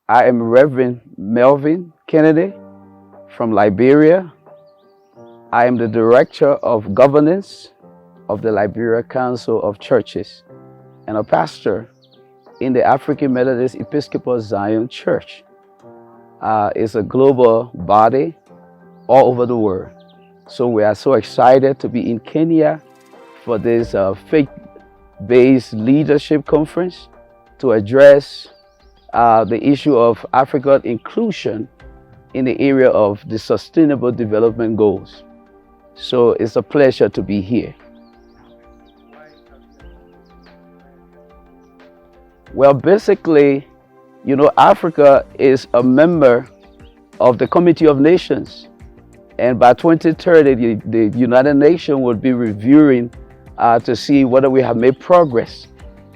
I am Reverend Melvin Kennedy from Liberia. I am the Director of Governance of the Liberia Council of Churches and a pastor in the African Methodist Episcopal Zion Church. It's a global body all over the world. So we are so excited to be in Kenya for this faith-based leadership conference to address the issue of African inclusion in the area of the Sustainable Development Goals. So it's a pleasure to be here. Well, basically, Africa is a member of the Committee of Nations. And by 2030, the United Nations will be reviewing to see whether we have made progress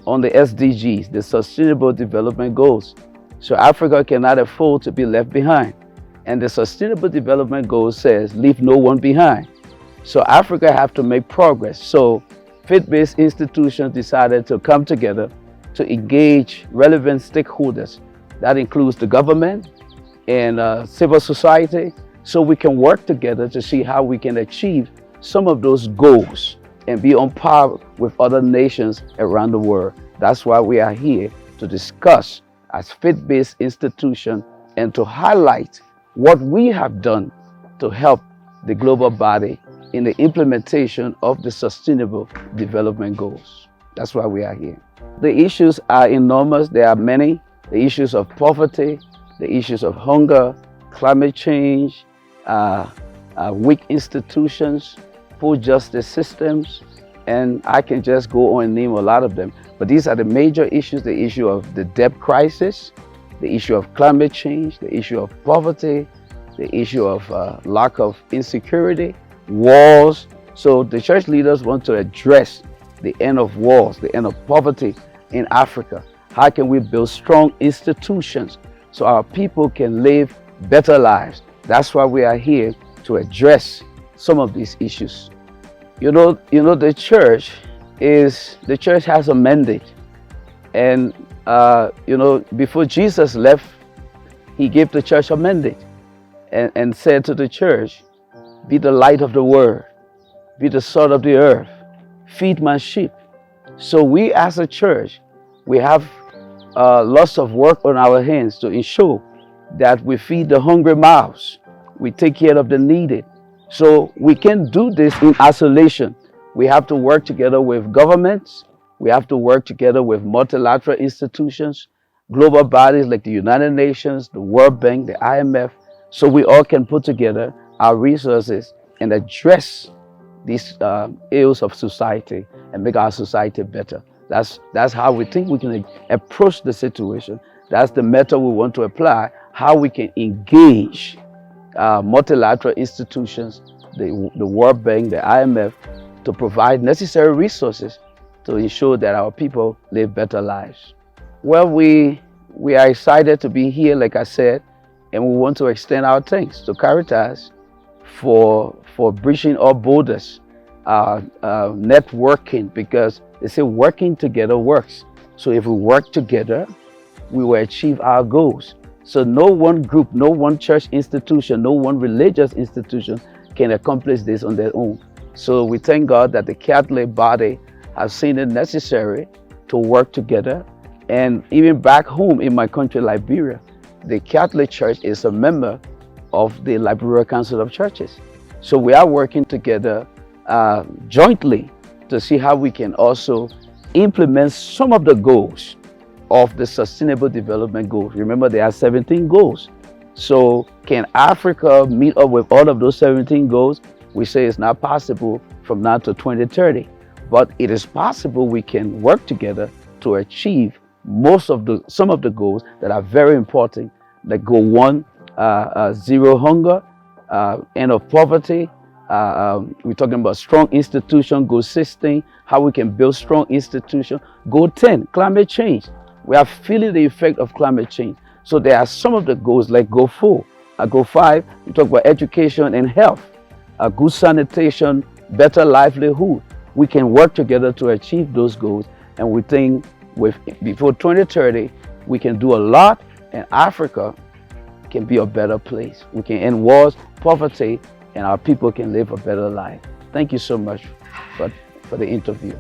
on the SDGs, the Sustainable Development Goals. So Africa cannot afford to be left behind. And the Sustainable Development Goal says, leave no one behind. So Africa have to make progress. So faith-based institutions decided to come together to engage relevant stakeholders. That includes the government and civil society, so we can work together to see how we can achieve some of those goals and be on par with other nations around the world. That's why we are here to discuss as faith-based institution and to highlight what we have done to help the global body in the implementation of the Sustainable Development Goals. That's why we are here. The issues are enormous. There are many. The issues of poverty, the issues of hunger, climate change, weak institutions, poor justice systems, and I can just go on and name a lot of them. But these are the major issues: the issue of the debt crisis, the issue of climate change, the issue of poverty, the issue of lack of insecurity, wars. So the church leaders want to address the end of wars, the end of poverty in Africa. How can we build strong institutions so our people can live better lives? That's why we are here to address some of these issues. The church has a mandate, and before Jesus left, he gave the church a mandate and said to the church, "Be the light of the world, be the salt of the earth, feed my sheep." So we as a church, we have lots of work on our hands to ensure that we feed the hungry mouths, we take care of the needed. So we can't do this in isolation. We have to work together with governments. We have to work together with multilateral institutions, global bodies like the United Nations, the World Bank, the IMF, so we all can put together our resources and address these ills of society and make our society better. That's how we think we can approach the situation. That's the method we want to apply, how we can engage multilateral institutions, the World Bank, the IMF, to provide necessary resources to ensure that our people live better lives. Well, we are excited to be here, like I said, and we want to extend our thanks to Caritas for bridging all borders, networking, because they say working together works. So if we work together, we will achieve our goals. So no one group, no one church institution, no one religious institution can accomplish this on their own. So we thank God that the Catholic body has seen it necessary to work together. And even back home in my country, Liberia, the Catholic Church is a member of the Liberia Council of Churches. So we are working together jointly to see how we can also implement some of the goals of the Sustainable Development Goals. Remember, there are 17 goals. So can Africa meet up with all of those 17 goals? We say it's not possible from now to 2030, but it is possible we can work together to achieve some of the goals that are very important, like goal 1, zero hunger, end of poverty. We're talking about strong institution. Goal 16, how we can build strong institution. Goal 10, climate change. We are feeling the effect of climate change. So there are some of the goals like goal 4. Goal 5, we talk about education and health, good sanitation, better livelihood. We can work together to achieve those goals, and we think before 2030, we can do a lot, and Africa can be a better place. We can end wars, poverty, and our people can live a better life. Thank you so much for the interview.